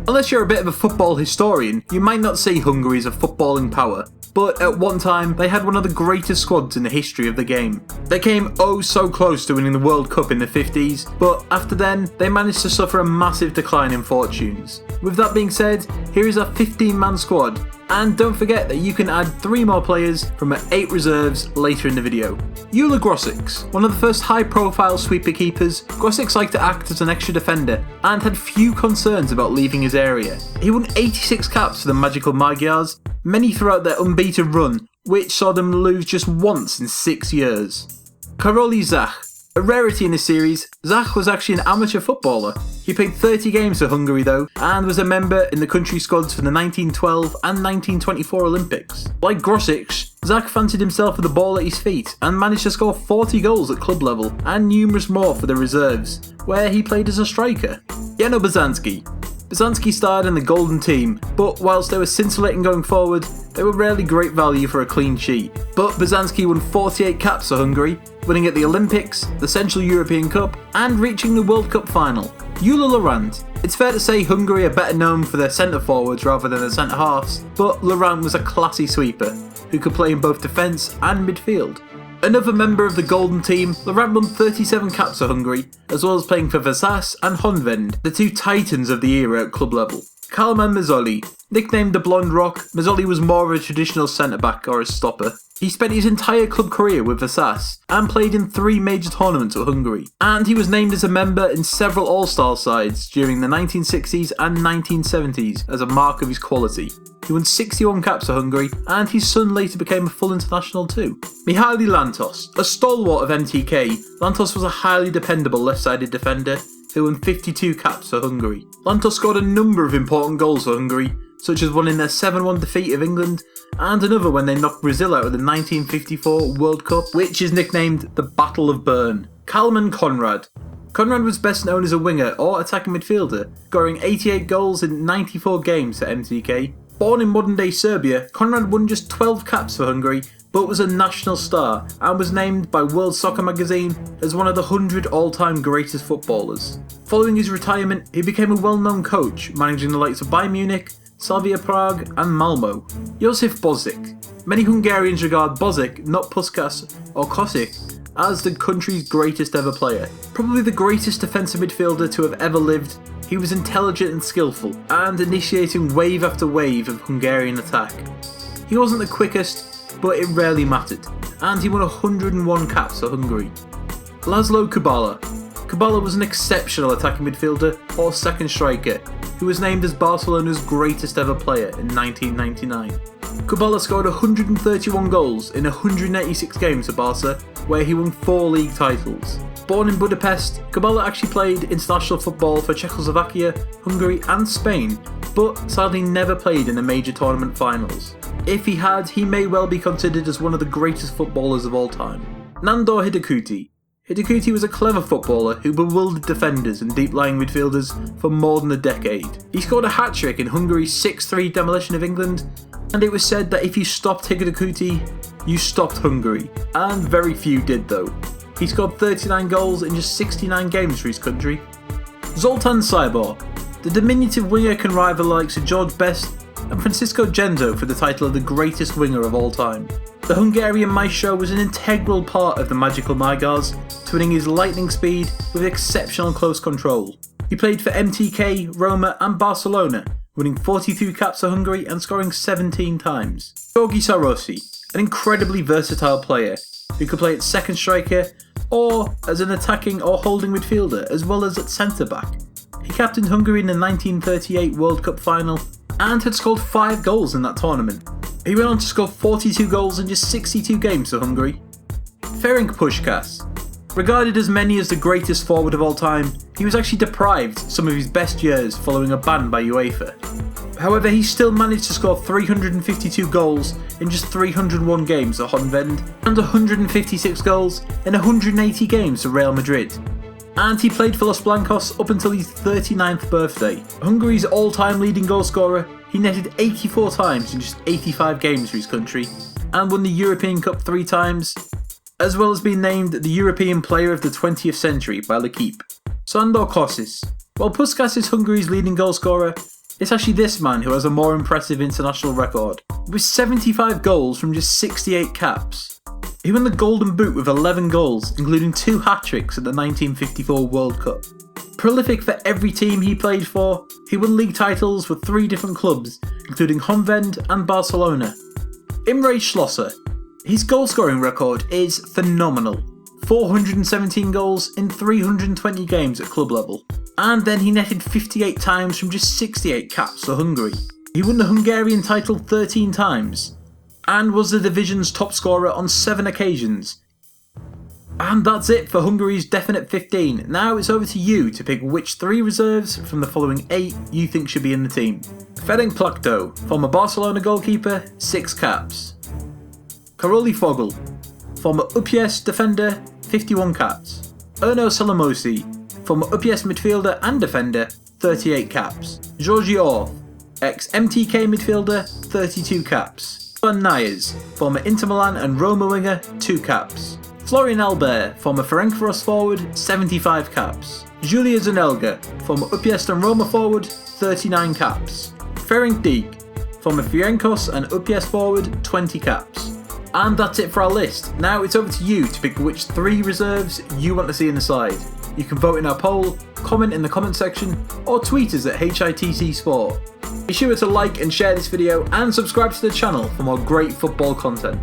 Unless you're a bit of a football historian, you might not see Hungary as a footballing power, but at one time they had one of the greatest squads in the history of the game. They came oh so close to winning the World Cup in the 50s, but after then they managed to suffer a massive decline in fortunes. With that being said, here is our 15-man squad, and don't forget that you can add 3 more players from our 8 reserves later in the video. Ula Grosics, one of the first high-profile sweeper keepers, Grosics liked to act as an extra defender and had few concerns about leaving his area. He won 86 caps for the Magical Magyars, many throughout their unbeaten run, which saw them lose just once in 6 years. Karoli Zach. A rarity in this series, Zach was actually an amateur footballer. He played 30 games for Hungary though, and was a member in the country squads for the 1912 and 1924 Olympics. Like Grosic, Zach fancied himself with the ball at his feet and managed to score 40 goals at club level and numerous more for the reserves, where he played as a striker. Jeno Bazanski. Bazanski starred in the Golden Team, but whilst they were scintillating going forward, they were rarely great value for a clean sheet. But Bazanski won 48 caps for Hungary, winning at the Olympics, the Central European Cup, and reaching the World Cup final. Ula Laurent. It's fair to say Hungary are better known for their centre forwards rather than their centre halves, but Laurent was a classy sweeper, who could play in both defence and midfield. Another member of the Golden Team, Laurent won 37 caps for Hungary, as well as playing for Vasas and Honved, the 2 titans of the era at club level. Kalman Mazzoli. Nicknamed the Blonde Rock, Mazzoli was more of a traditional centre-back or a stopper. He spent his entire club career with Vasas and played in 3 major tournaments for Hungary, and he was named as a member in several All-Star sides during the 1960s and 1970s as a mark of his quality. He won 61 caps for Hungary, and his son later became a full international too. Mihaly Lantos. A stalwart of MTK, Lantos was a highly dependable left-sided defender who won 52 caps for Hungary. Lantos scored a number of important goals for Hungary, such as one in their 7-1 defeat of England, and another when they knocked Brazil out of the 1954 World Cup, which is nicknamed the Battle of Bern. Kalman Konrad. Konrad was best known as a winger or attacking midfielder, scoring 88 goals in 94 games for MTK. Born in modern-day Serbia, Konrad won just 12 caps for Hungary, but was a national star and was named by World Soccer magazine as one of the 100 all-time greatest footballers. Following his retirement, he became a well-known coach, managing the likes of Bayern Munich, Slavia Prague and Malmo. Josif Bozic. Many Hungarians regard Bozic, not Puskas or Kosic, as the country's greatest ever player. Probably the greatest defensive midfielder to have ever lived, he was intelligent and skillful, and initiating wave after wave of Hungarian attack. He wasn't the quickest, but it rarely mattered, and he won 101 caps for Hungary. Laszlo Kubala. Kubala was an exceptional attacking midfielder or second striker, who was named as Barcelona's greatest ever player in 1999. Kubala scored 131 goals in 186 games for Barca, where he won 4 league titles. Born in Budapest, Kubala actually played international football for Czechoslovakia, Hungary and Spain, but sadly never played in the major tournament finals. If he had, he may well be considered as one of the greatest footballers of all time. Nandor Hidakuti. Hidakuti was a clever footballer who bewildered defenders and deep-lying midfielders for more than a decade. He scored a hat-trick in Hungary's 6-3 demolition of England, and it was said that if you stopped Hidakuti, you stopped Hungary, and very few did though. He scored 39 goals in just 69 games for his country. Zoltan Cibor. The diminutive winger can rival the likes of George Best and Francisco Genzo for the title of the greatest winger of all time. The Hungarian maestro was an integral part of the Magical Magyars, twinning his lightning speed with exceptional close control. He played for MTK, Roma and Barcelona, winning 42 caps for Hungary and scoring 17 times. Georgi Sarosi, an incredibly versatile player who could play at second striker or as an attacking or holding midfielder as well as at centre-back. He captained Hungary in the 1938 World Cup final and had scored 5 goals in that tournament. He went on to score 42 goals in just 62 games for Hungary. Ferenc Puskás. Regarded as many as the greatest forward of all time, he was actually deprived some of his best years following a ban by UEFA. However, he still managed to score 352 goals in just 301 games at Honved and 156 goals in 180 games for Real Madrid. And he played for Los Blancos up until his 39th birthday. Hungary's all-time leading goalscorer, he netted 84 times in just 85 games for his country and won the European Cup 3 times, as well as being named the European Player of the 20th Century by L'Équipe. Sandor Kossis. While Puskás is Hungary's leading goalscorer, It's actually this man who has a more impressive international record, with 75 goals from just 68 caps. He won the Golden Boot with 11 goals, including 2 hat-tricks at the 1954 World Cup. Prolific for every team he played for, he won league titles with 3 different clubs, including Honved and Barcelona. Imre Schlosser. His goal-scoring record is phenomenal. 417 goals in 320 games at club level. And then he netted 58 times from just 68 caps for Hungary. He won the Hungarian title 13 times, and was the division's top scorer on 7 occasions. And that's it for Hungary's definite 15. Now it's over to you to pick which 3 reserves from the following 8 you think should be in the team. Ferenc Plaktó, former Barcelona goalkeeper, 6 caps. Karoli Fogel, former UPS defender, 51 caps. Erno Salamosi, former UPS midfielder and defender, 38 caps. Georgi Orth, ex-MTK midfielder, 32 caps. Van Nijers, former Inter Milan and Roma winger, 2 caps. Florian Albert, former Ferencváros forward, 75 caps. Julia Zanelga, former UPS and Roma forward, 39 caps. Ferenc Dijk, former Ferencváros and UPS forward, 20 caps. And that's it for our list. Now it's over to you to pick which 3 reserves you want to see in the side. You can vote in our poll, comment in the comment section, or tweet us at HITC Sport. Be sure to like and share this video and subscribe to the channel for more great football content.